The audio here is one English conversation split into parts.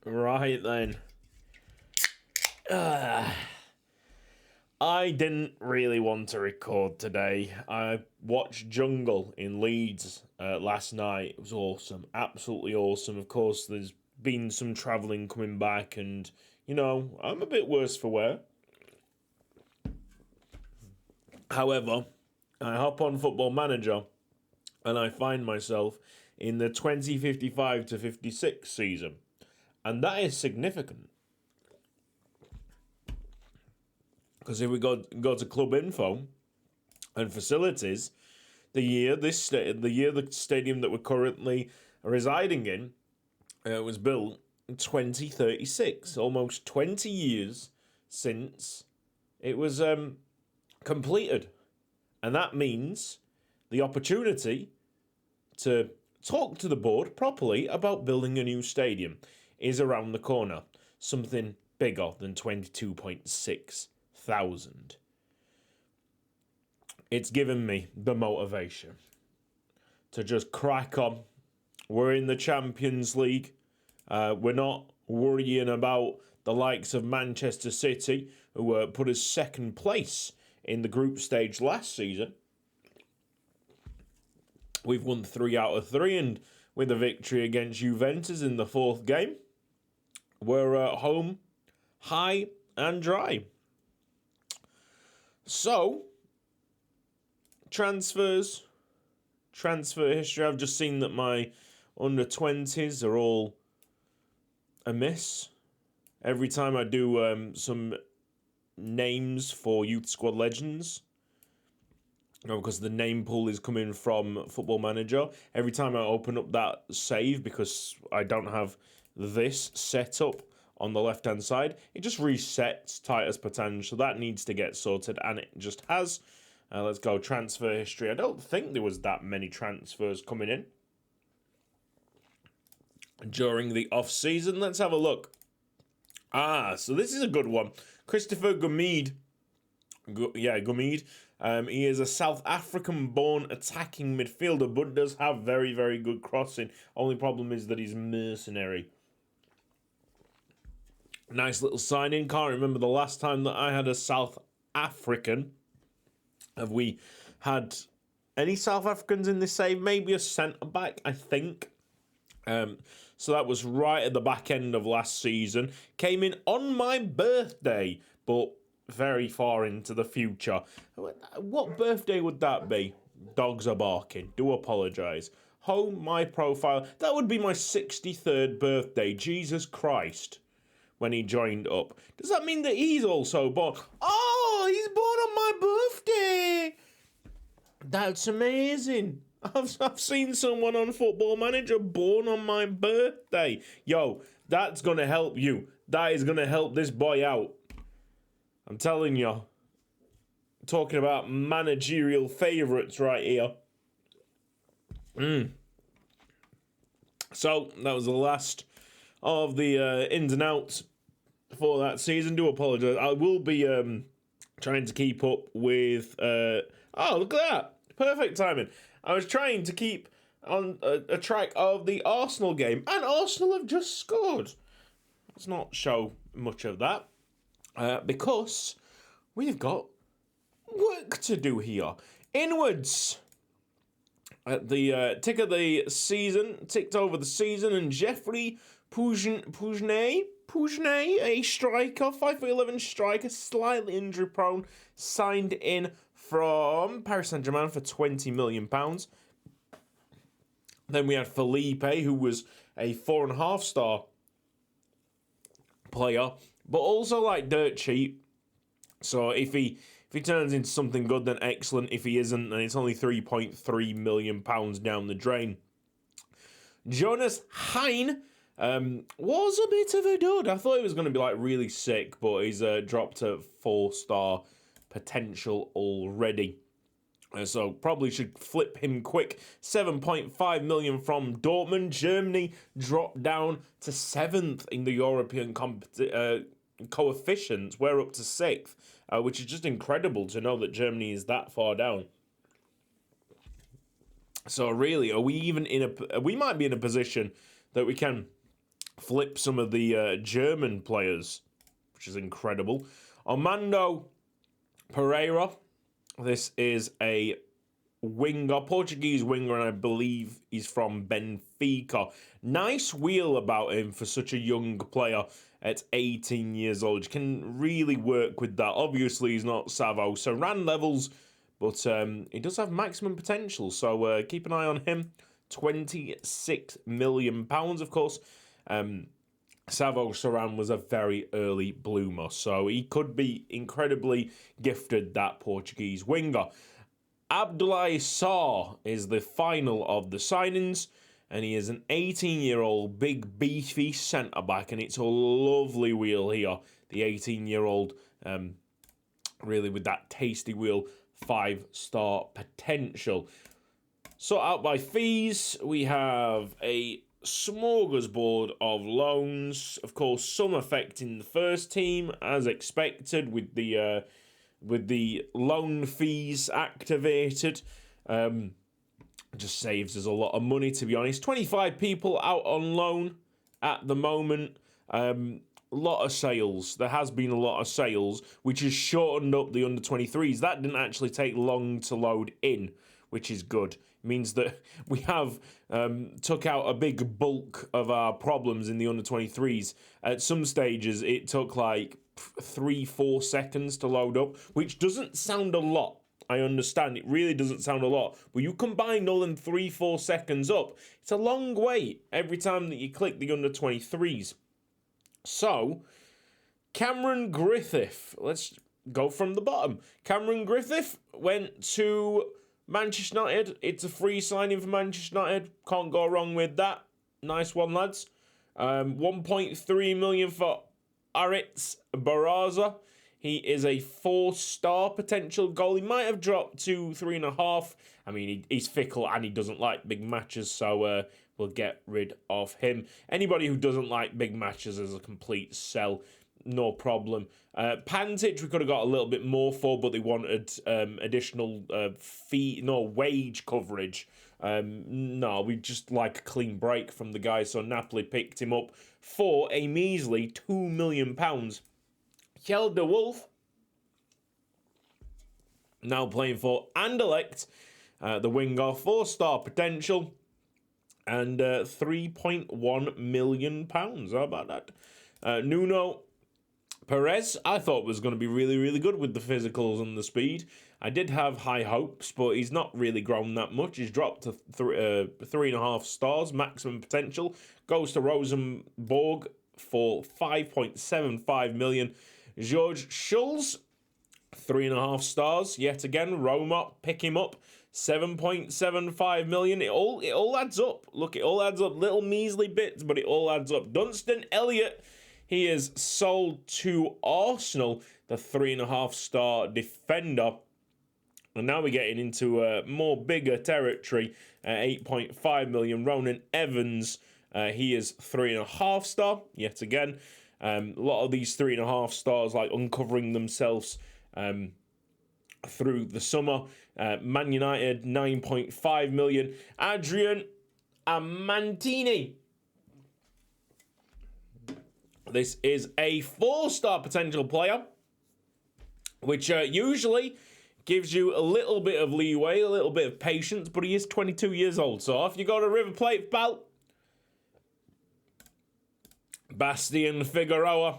Right then. I didn't really want to record today. I watched Jungle in Leeds last night. It was awesome. Absolutely awesome. Of course, there's been some travelling coming back, and, I'm a bit worse for wear. However, I hop on Football Manager and I find myself in the 2055 to 56 season. And that is significant. Because if we go to club info and facilities, the year the stadium that we're currently residing in was built in 2036, almost 20 years since it was completed. And that means the opportunity to talk to the board properly about building a new stadium is around the corner. Something bigger than 22.6 thousand. It's given me the motivation to just crack on. We're in the Champions League. We're not worrying about the likes of Manchester City, who put us second place in the group stage last season. We've won 3 out of 3, and with a victory against Juventus in the 4th game, we're at home, high and dry. So, transfer history. I've just seen that my under-20s are all amiss. Every time I do some names for Youth Squad Legends, because the name pool is coming from Football Manager, every time I open up that save, because I don't have this set up on the left-hand side, it just resets Titus Pétange, so that needs to get sorted, and it just has. Let's go transfer history. I don't think there was that many transfers coming in during the off-season. Let's have a look. So this is a good one. Christopher Gomeed. Gomeed. He is a South African-born attacking midfielder, but does have very, very good crossing. Only problem is that he's mercenary. Nice little signing. Can't remember the last time that I had a South African. Have we had any South Africans in this save? Maybe a centre-back, I think. So that was right at the back end of last season. Came in on my birthday, but very far into the future. What birthday would that be? Dogs are barking. Do apologise. Home my profile. That would be my 63rd birthday. Jesus Christ. When he joined up. Does that mean that he's also born? Oh, he's born on my birthday. That's amazing. I've seen someone on Football Manager born on my birthday. Yo, that's going to help you. That is going to help this boy out. I'm telling you. Talking about managerial favourites right here. So, that was the last of the ins and outs for that season. Do apologise. I will be trying to keep up with... oh, look at that. Perfect timing. I was trying to keep on a track of the Arsenal game, and Arsenal have just scored. Let's not show much of that, because we've got work to do here. Inwards. At the tick of the season, ticked over the season, and Jeffrey Pougenay, a striker, 5'11" striker, slightly injury prone, signed in from Paris Saint-Germain for £20 million. Then we had Felipe, who was a 4.5-star player, but also like dirt cheap. So if he turns into something good, then excellent. If he isn't, then it's only £3.3 million down the drain. Jonas Hein was a bit of a dud. I thought he was going to be like really sick, but he's dropped to 4-star potential already. So probably should flip him quick. 7.5 million from Dortmund. Germany dropped down to 7th in the European coefficients. We're up to 6th, which is just incredible to know that Germany is that far down. So really, are we even in we might be in a position that we can flip some of the German players, which is incredible. Armando Pereira. This is a winger, Portuguese winger, and I believe he's from Benfica. Nice wheel about him for such a young player at 18 years old. You can really work with that. Obviously, he's not Savo Saran levels, but he does have maximum potential, so keep an eye on him. £26 million, of course. Savo Saran was a very early bloomer, so he could be incredibly gifted, that Portuguese winger. Abdoulaye Sarr is the final of the signings, and he is an 18-year-old big beefy centre-back, and it's a lovely wheel here. The 18-year-old, really with that tasty wheel, 5-star potential. Sort out by fees, we have a smorgasbord of loans. Of course, some affecting the first team, as expected, with the loan fees activated. Just saves us a lot of money, to be honest. 25 people out on loan at the moment. Lot of sales. There has been a lot of sales, which has shortened up the under-23s. That didn't actually take long to load in, which is good. It means that we have took out a big bulk of our problems in the under-23s. At some stages, it took like 3-4 seconds to load up, which doesn't sound a lot. I understand, it really doesn't sound a lot. But you combine all them 3-4 seconds up, it's a long wait every time that you click the under-23s. So, Cameron Griffith, let's go from the bottom. Cameron Griffith went to Manchester United. It's a free signing for Manchester United. Can't go wrong with that. Nice one, lads. 1.3 million for Aritz Baraza. He is a 4-star potential goal. He might have dropped to 3.5. I mean, he's fickle and he doesn't like big matches, so we'll get rid of him. Anybody who doesn't like big matches is a complete sell. No problem. Pantic, we could have got a little bit more for, but they wanted additional wage coverage. No, we just like a clean break from the guy, so Napoli picked him up for a measly £2 million. Kjell de Wolf, now playing for Anderlecht, the winger, 4-star potential, and £3.1 million. How about that? Nuno Perez, I thought was going to be really, really good with the physicals and the speed. I did have high hopes, but he's not really grown that much. He's dropped to 3.5 stars, maximum potential. Goes to Rosenborg for 5.75 million. George Schulz, 3.5 stars. Yet again, Roma, pick him up. 7.75 million. It all adds up. Look, it all adds up. Little measly bits, but it all adds up. Dunstan Elliott, he is sold to Arsenal, the 3.5-star defender. And now we're getting into more bigger territory. 8.5 million. Ronan Evans, he is 3.5 star. Yet again, a lot of these 3.5 stars like uncovering themselves through the summer. Man United, 9.5 million. Adrian Amantini. This is a 4-star potential player, which usually gives you a little bit of leeway, a little bit of patience, but he is 22 years old. So if you go to River Plate, pal, Bastian Figueroa,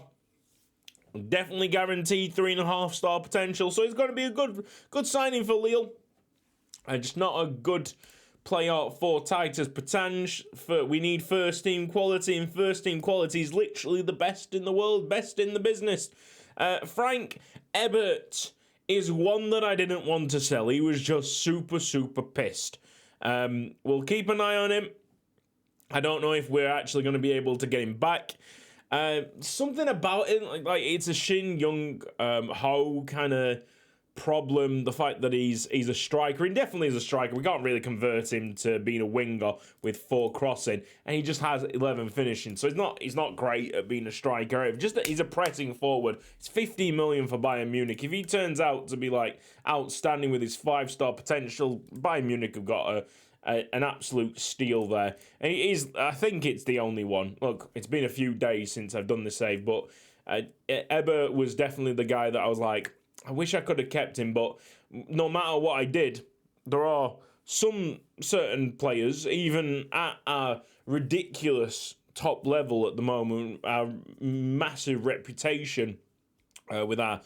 definitely guaranteed 3.5-star potential. So he's going to be a good signing for Lille. Just not a good player for Titus Pétange. We need first-team quality, and first-team quality is literally the best in the world, best in the business. Frank Ebert is one that I didn't want to sell. He was just super, super pissed. We'll keep an eye on him. I don't know if we're actually going to be able to get him back. Something about it, like it's a Shin Young Ho kind of problem. The fact that he's a striker, he definitely is a striker. We can't really convert him to being a winger with 4 crossing, and he just has 11 finishing. So he's not great at being a striker. Just that he's a pressing forward. It's 15 million for Bayern Munich. If he turns out to be like outstanding with his 5-star potential, Bayern Munich have got an absolute steal there. And it is, I think it's the only one. Look, it's been a few days since I've done the save, but Ebba was definitely the guy that I was like, I wish I could have kept him, but no matter what I did, there are some certain players, even at a ridiculous top level at the moment, our massive reputation with our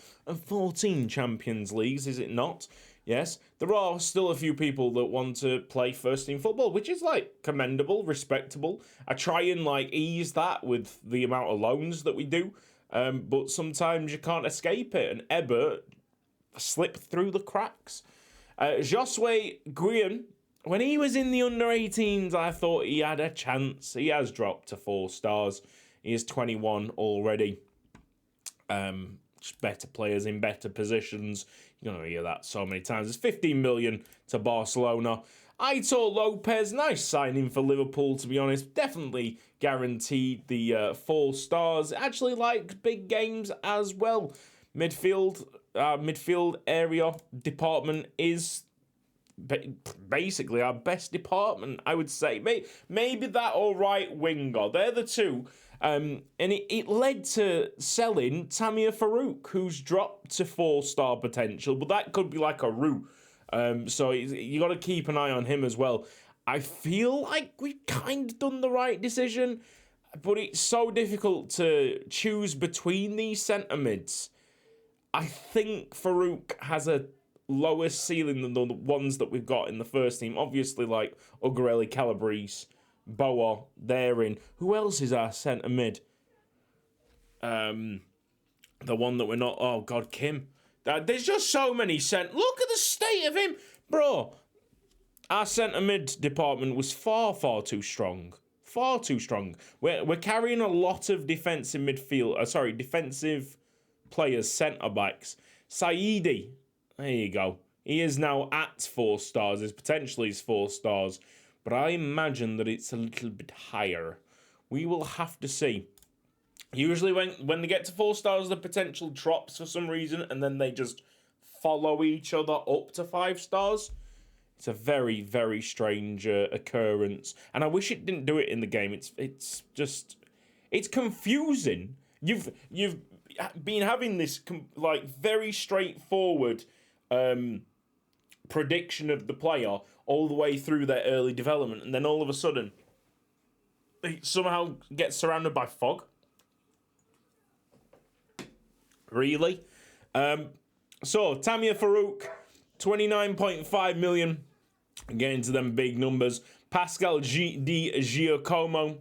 14 Champions Leagues, is it not? Yes, there are still a few people that want to play first team football, which is like commendable, respectable. I try and like ease that with the amount of loans that we do, but sometimes you can't escape it, and Ebba slipped through the cracks. Josue Guillen, when he was in the under-18s, I thought he had a chance. He has dropped to 4 stars. He is 21 already. Just better players in better positions. You're going to hear that so many times. It's 15 million to Barcelona. Aitor Lopez, nice signing for Liverpool, to be honest. Definitely guaranteed the 4 stars. Actually liked big games as well. Midfield area department is basically our best department, I would say. Maybe that or right winger. They're the two. And it led to selling Tamir Farouk, who's dropped to 4-star potential, but that could be like a route. So you got to keep an eye on him as well. I feel like we've kind of done the right decision, but it's so difficult to choose between these centre mids. I think Farouk has a lower ceiling than the ones that we've got in the first team. Obviously, like Ugarelli, Calabrese, Boa, they're in. Who else is our centre mid? The one that we're not... Oh, God, Kim. There's just so many Look at the state of him. Bro, our centre mid department was far, far too strong. Far too strong. We're carrying a lot of defensive defensive players, centre-backs. Saidi, there you go. He is now at 4 stars. His potential is 4 stars. But I imagine that it's a little bit higher. We will have to see. Usually when they get to 4 stars, the potential drops for some reason, and then they just follow each other up to 5 stars. It's a very, very strange occurrence. And I wish it didn't do it in the game. It's confusing. You've been having this like very straightforward prediction of the player all the way through their early development, and then all of a sudden they somehow get surrounded by fog. Really? So Tamir Farouk, 29.5 million. Getting to them big numbers. Pascal Di Giacomo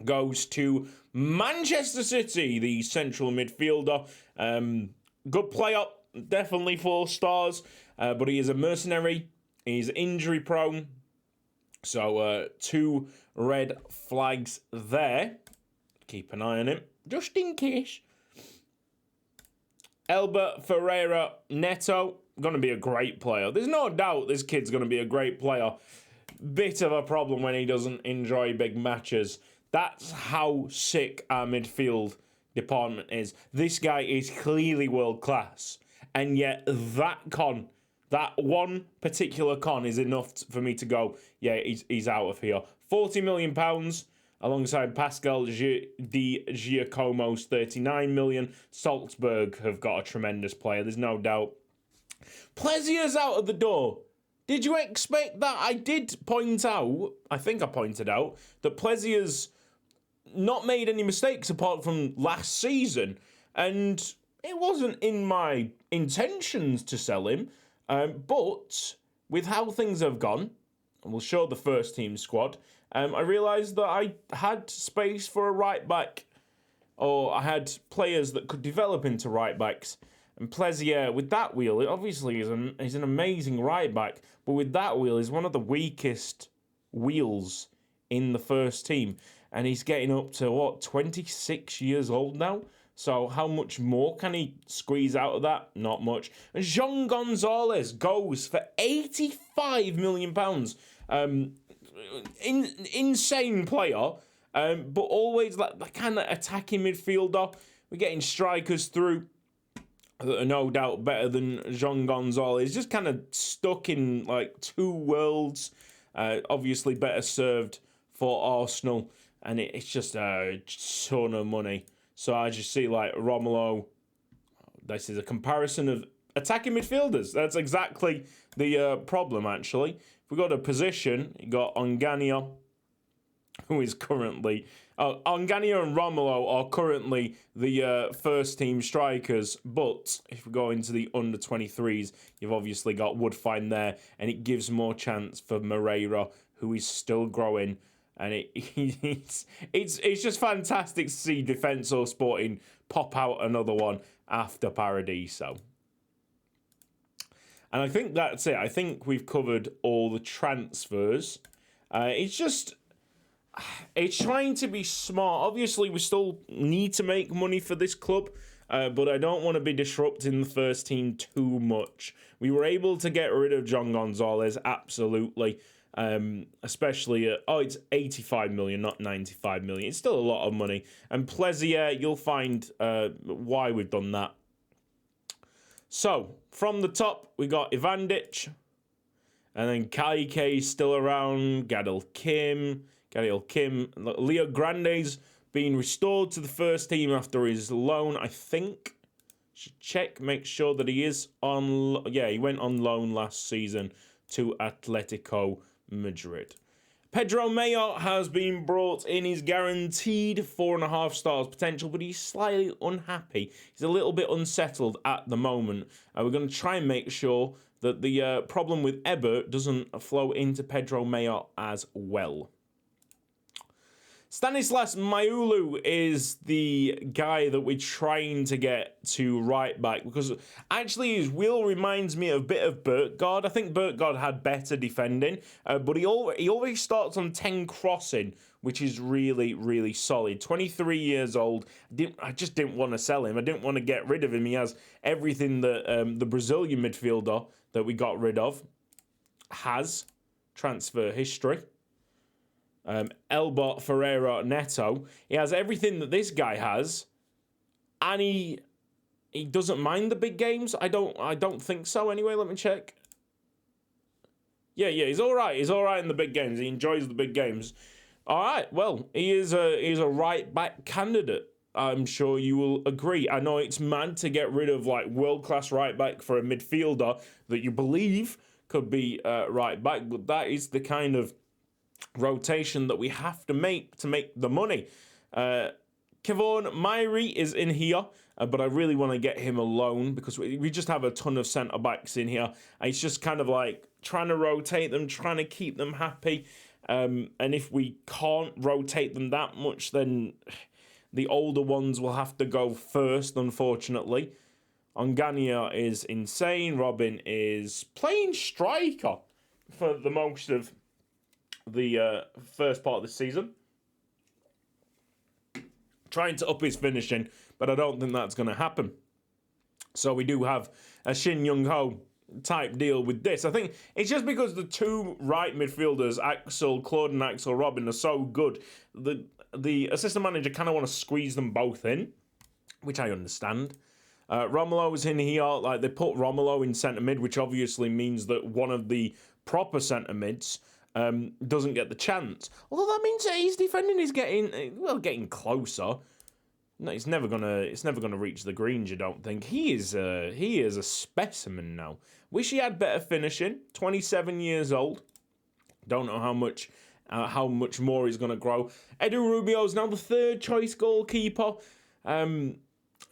goes to Manchester City, the central midfielder. Good player, definitely 4 stars, but he is a mercenary. He's injury prone. So 2 red flags there. Keep an eye on him, just in case. Elber Ferreira Neto, going to be a great player. There's no doubt this kid's going to be a great player. Bit of a problem when he doesn't enjoy big matches. That's how sick our midfield department is. This guy is clearly world class. And yet that one particular con is enough for me to go, yeah, he's out of here. £40 million alongside Pascal Di Giacomo's 39 million. Salzburg have got a tremendous player, there's no doubt. Plezier's out of the door. Did you expect that? I did point out, I think I pointed out, that Plezier's not made any mistakes apart from last season. And it wasn't in my intentions to sell him. But with how things have gone, and we'll show the first team squad, I realised that I had space for a right back, or I had players that could develop into right backs. And Plezier, with that wheel, obviously he's an amazing right back, but with that wheel, he's one of the weakest wheels in the first team. And he's getting up to, 26 years old now? So how much more can he squeeze out of that? Not much. And Jean Gonzalez goes for £85 million. Insane player, but always that kind of attacking midfielder. We're getting strikers through that are no doubt better than Jean Gonzalez. Just kind of stuck in like 2 worlds. Obviously better served for Arsenal, and it's just a ton of money. So I just see like Romelu. This is a comparison of attacking midfielders. That's exactly the problem, actually. If we got a position, you got Ongania, who is currently... Ongania and Romelu are currently the first team strikers, but if we go into the under-23s, you've obviously got Woodfine there, and it gives more chance for Moreira, who is still growing. And it's just fantastic to see Defensor Sporting pop out another one after Paradiso. And I think that's it. I think we've covered all the transfers. It's trying to be smart. Obviously, we still need to make money for this club, but I don't want to be disrupting the first team too much. We were able to get rid of John Gonzalez, absolutely. Especially at, it's 85 million, not 95 million. It's still a lot of money. And Plezier, you'll find why we've done that. So, from the top, we got Ivandic. And then Kaike still around. Gadiel Kim. Leo Grande's being restored to the first team after his loan, I think. Should check, make sure that he is on... Yeah, he went on loan last season to Atletico Madrid. Pedro Mayo has been brought in. He's guaranteed 4.5 stars potential, but he's slightly unhappy. He's a little bit unsettled at the moment. We're going to try and make sure that the problem with Ebert doesn't flow into Pedro Mayo as well. Stanislas Mayulu is the guy that we're trying to get to right back, because actually his wheel reminds me a bit of Burtgaard. I think Burtgaard had better defending, but he always starts on 10 crossing, which is really, really solid. 23 years old. I just didn't want to sell him. I didn't want to get rid of him. He has everything that the Brazilian midfielder that we got rid of has. Transfer history. Elbert Ferreira Neto. He has everything that this guy has, and he doesn't mind the big games. I don't think so. Anyway, let me check. Yeah, he's all right. He's all right in the big games. He enjoys the big games. All right. Well, he's a right back candidate. I'm sure you will agree. I know it's mad to get rid of like world class right back for a midfielder that you believe could be right back, but that is the kind of rotation that we have to make the money. Kevon Myrie is in here, but I really want to get him a loan because we just have a ton of centre backs in here. And it's just kind of like trying to rotate them, trying to keep them happy. And if we can't rotate them that much, then the older ones will have to go first, unfortunately. Ongania is insane. Robin is playing striker for the most of the first part of the season. Trying to up his finishing, but I don't think that's going to happen. So we do have a Shin Young-ho type deal with this. I think it's just because the two right midfielders, Claude and Axel Robin, are so good. The assistant manager kind of want to squeeze them both in, which I understand. Romelu is in here. Like, they put Romelu in centre mid, which obviously means that one of the proper centre mids doesn't get the chance. Although that means that his defending is getting closer. No, it's never gonna reach the greens. You don't think? He is a specimen now. Wish he had better finishing. 27 years old. Don't know how much more he's gonna grow. Edu Rubio is now the third choice goalkeeper.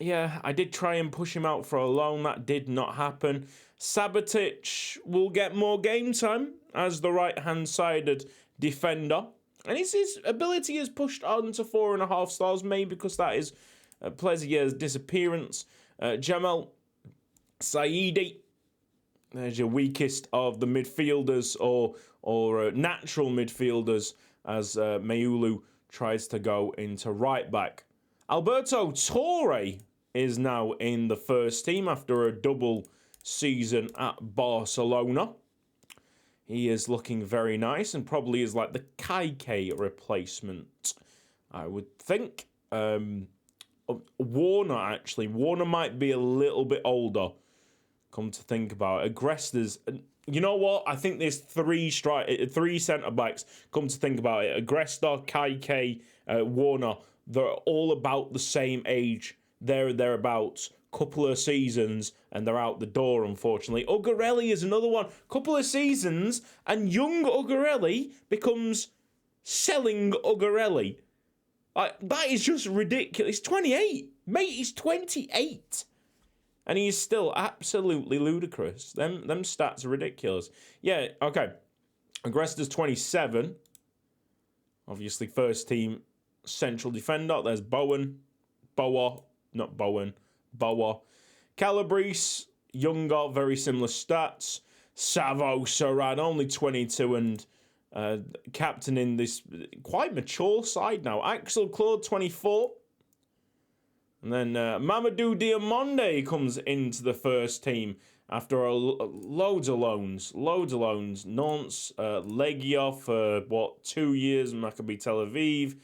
Yeah, I did try and push him out for a loan. That did not happen. Sabotage will get more game time as the right-hand-sided defender. And his ability is pushed on to 4.5 stars, maybe because that is Plezier's disappearance. Jamal Saidi, there's your weakest of the midfielders or natural midfielders as Mayulu tries to go into right-back. Alberto Torre is now in the first team after a double season at Barcelona. He is looking very nice and probably is like the Kaike replacement, I would think. Warner, actually. Warner might be a little bit older, come to think about it. Agresta's... you know what? I think there's three centre backs. Come to think about it, Agresta, Kaike, Warner. They're all about the same age. They're thereabouts. Couple of seasons and they're out the door. Unfortunately, Ugarelli is another one. Couple of seasons and young Ugarelli becomes selling Ugarelli. That is just ridiculous. He's 28, mate. He's 28. And he is still absolutely ludicrous. Them stats are ridiculous. Yeah, okay. Agresta's 27. Obviously, first team central defender. There's Bowen. Boa. Calabrese, younger, very similar stats. Savo Saran, only 22 and captaining this quite mature side now. Axel Claude, 24. And then Mamadou Diamonde comes into the first team after loads of loans. Nantes, Legia for, 2 years, Maccabi Tel Aviv.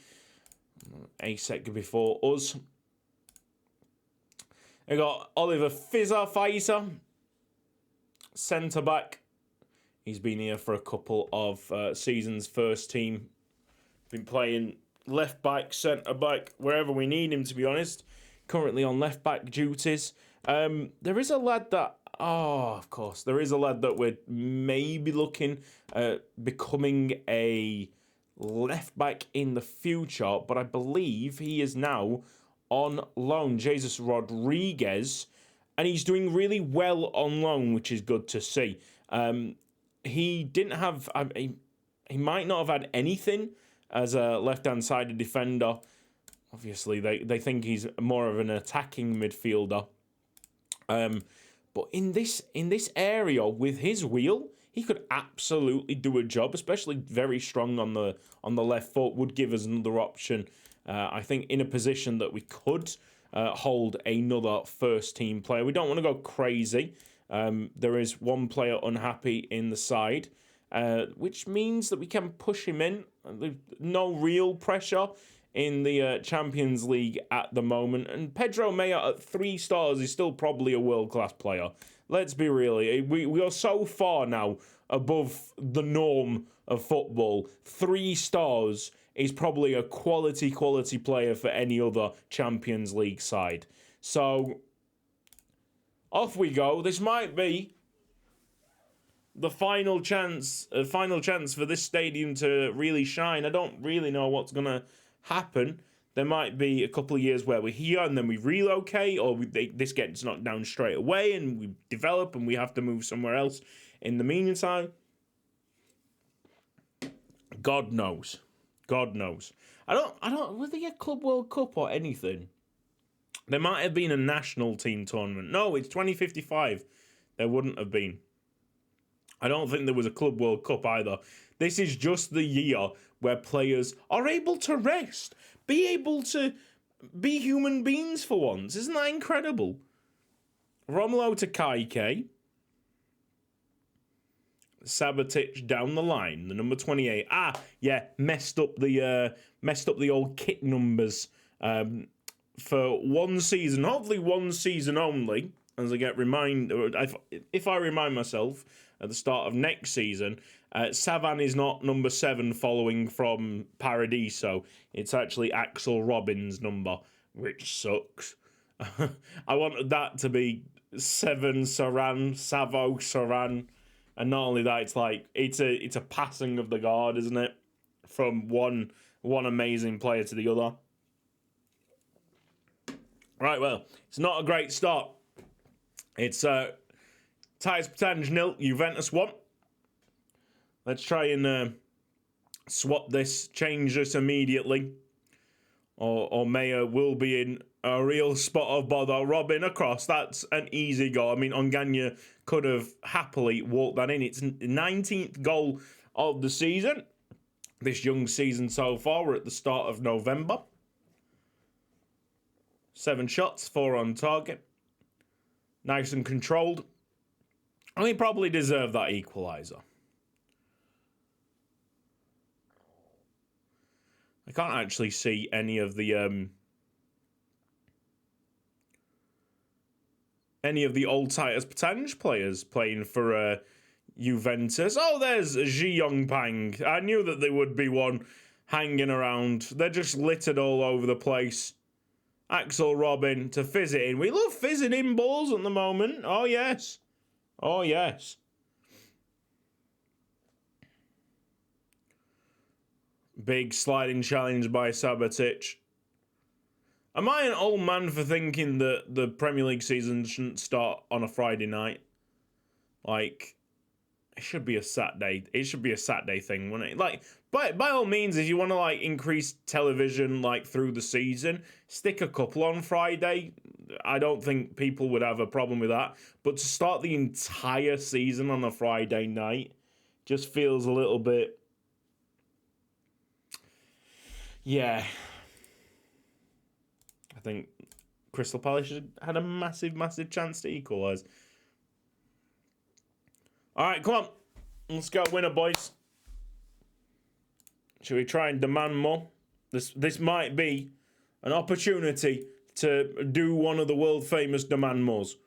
ASEC before us. We got Oliver Faiza, centre-back. He's been here for a couple of seasons, first team. Been playing left-back, centre-back, wherever we need him, to be honest. Currently on left-back duties. There is a lad that... of course. There is a lad that we're maybe looking at becoming a left-back in the future, but I believe he is now on loan. Jesus Rodriguez, and he's doing really well on loan, which is good to see. He didn't have... he might not have had anything as a left-hand sided defender. Obviously, they think he's more of an attacking midfielder. But in this area with his wheel, he could absolutely do a job, especially very strong on the left foot. Would give us another option. I think in a position that we could hold another first team player. We don't want to go crazy. There is one player unhappy in the side, which means that we can push him in. No real pressure in the Champions League at the moment. And Pedro Maya at 3 stars is still probably a world-class player. Let's be real. We are so far now above the norm of football. 3 stars is probably a quality player for any other Champions League side. So, off we go. This might be the final chance for this stadium to really shine. I don't really know what's going to happen. There might be a couple of years where we're here and then we relocate, or this gets knocked down straight away and we develop and we have to move somewhere else in the meantime. God knows. I don't. Was there a Club World Cup or anything? There might have been a national team tournament. No, it's 2055. There wouldn't have been. I don't think there was a Club World Cup either. This is just the year where players are able to rest, be able to be human beings for once. Isn't that incredible? Romulo to Kaike. Sabotage down the line, the number 28. Messed up the old kit numbers for one season, hopefully one season only. As I get if I remind myself at the start of next season, Savan is not number 7 following from Paradiso. It's actually Axel Robin's number, which sucks. I wanted that to be 7 Saran, Savo Saran. And not only that, it's a passing of the guard, isn't it? From one amazing player to the other. Right, well, it's not a great start. It's Titus Pétange 0, Juventus 1. Let's try and swap this, change this immediately. Or Mayer will be in a real spot of bother. Robin across, that's an easy goal. I mean, Ongania could have happily walked that in. It's 19th goal of the season. This young season so far. We're at the start of November. 7 shots, 4 on target. Nice and controlled. And he probably deserved that equaliser. I can't actually see any of the old Titus Pétange players playing for Juventus. Oh, there's Ji Yongpang. I knew that there would be one hanging around. They're just littered all over the place. Axel Robin to fizz it in. We love fizzing in balls at the moment. Oh, yes. Oh, yes. Big sliding challenge by Sabatic. Am I an old man for thinking that the Premier League season shouldn't start on a Friday night? Like, it should be a Saturday. It should be a Saturday thing, wouldn't it? Like, by all means, if you want to like increase television like through the season, stick a couple on Friday. I don't think people would have a problem with that. But to start the entire season on a Friday night just feels a little bit. Yeah. I think Crystal Palace had a massive chance to equalise. All right, come on. Let's go winner, boys. Should we try and demand more? This might be an opportunity to do one of the world-famous demand mores.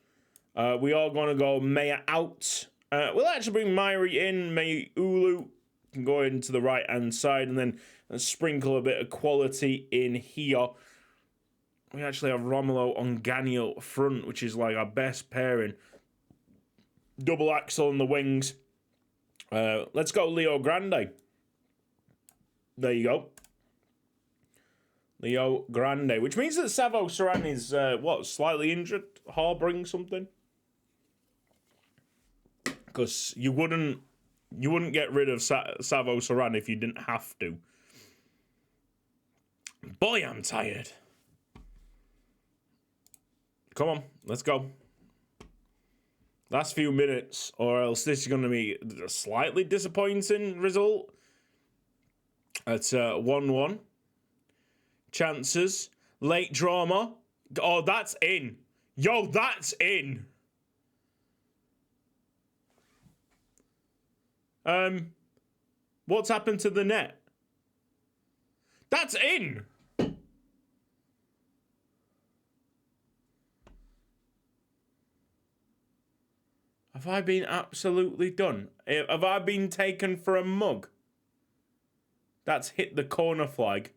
We are going to go Maya out. We'll actually bring Myri in. May Ulu can go into the right-hand side and then sprinkle a bit of quality in here. We actually have Romulo Onganio front, which is like our best pairing. Double Axel on the wings. Let's go Leo Grande. There you go. Leo Grande, which means that Savo Saran is, slightly injured? Harbouring something? Because you wouldn't get rid of Savo Saran if you didn't have to. Boy, I'm tired. Come on, let's go. Last few minutes, or else this is going to be a slightly disappointing result. It's 1-1. Chances. Late drama. Oh, that's in. Yo, that's in. What's happened to the net? That's in. Have I been absolutely done? Have I been taken for a mug? That's hit the corner flag.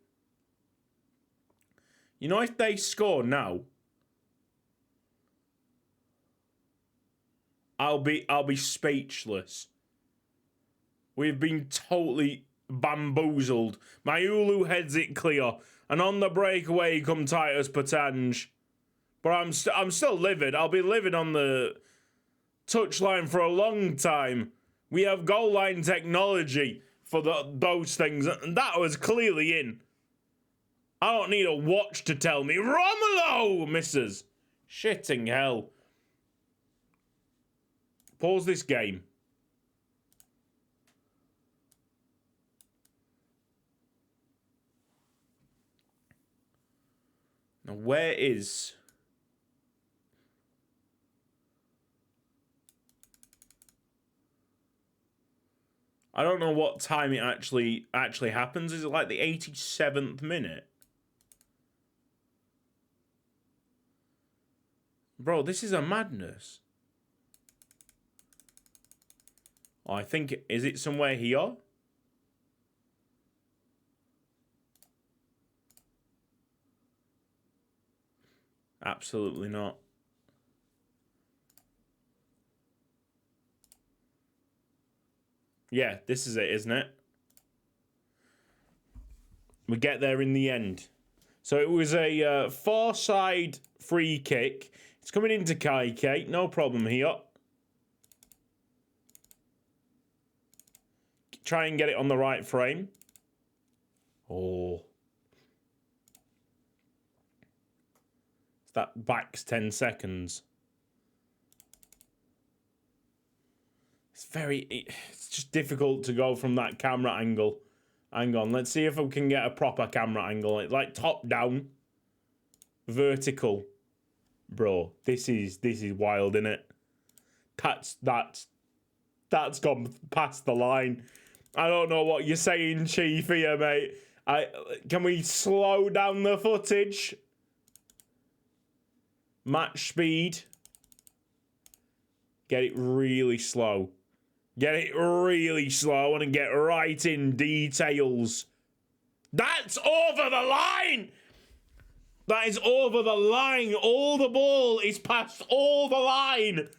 You know, if they score now, I'll be speechless. We've been totally bamboozled. Mayulu heads it clear, and on the breakaway come Titus Pétange. But I'm still livid. I'll be livid on the touchline for a long time. We have goal line technology for those things, and that was clearly in. I don't need a watch to tell me. Romulo misses. Shitting hell. Pause this game. Now, where is... I don't know what time it actually happens. Is it like the 87th minute? Bro, this is a madness. Oh, I think... Is it somewhere here? Absolutely not. Yeah, this is it, isn't it? We get there in the end. So it was a far side free kick. It's coming into Kaike. No problem here. Try and get it on the right frame. Oh. That backs 10 seconds. It's just difficult to go from that camera angle. Hang on, let's see if we can get a proper camera angle. Like top down. Vertical. Bro, this is wild, isn't it? That's gone past the line. I don't know what you're saying, Chief, here, mate. Can we slow down the footage? Match speed. Get it really slow. Get it really slow and get right in details. That's over the line! That is over the line. All the ball is past all the line.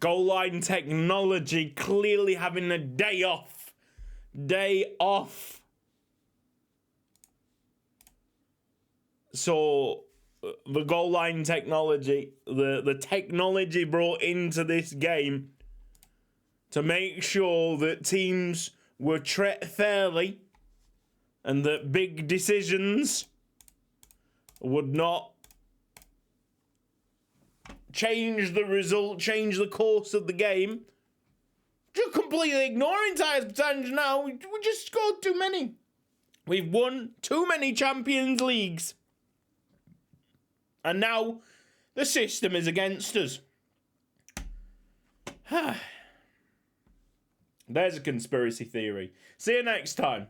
Goal line technology clearly having a day off. Day off. So, the goal line technology, the technology brought into this game to make sure that teams were treated fairly and that big decisions would not change the result, change the course of the game. Just completely ignoring Titus Pétange now. We just scored too many. We've won too many Champions Leagues. And now the system is against us. There's a conspiracy theory. See you next time.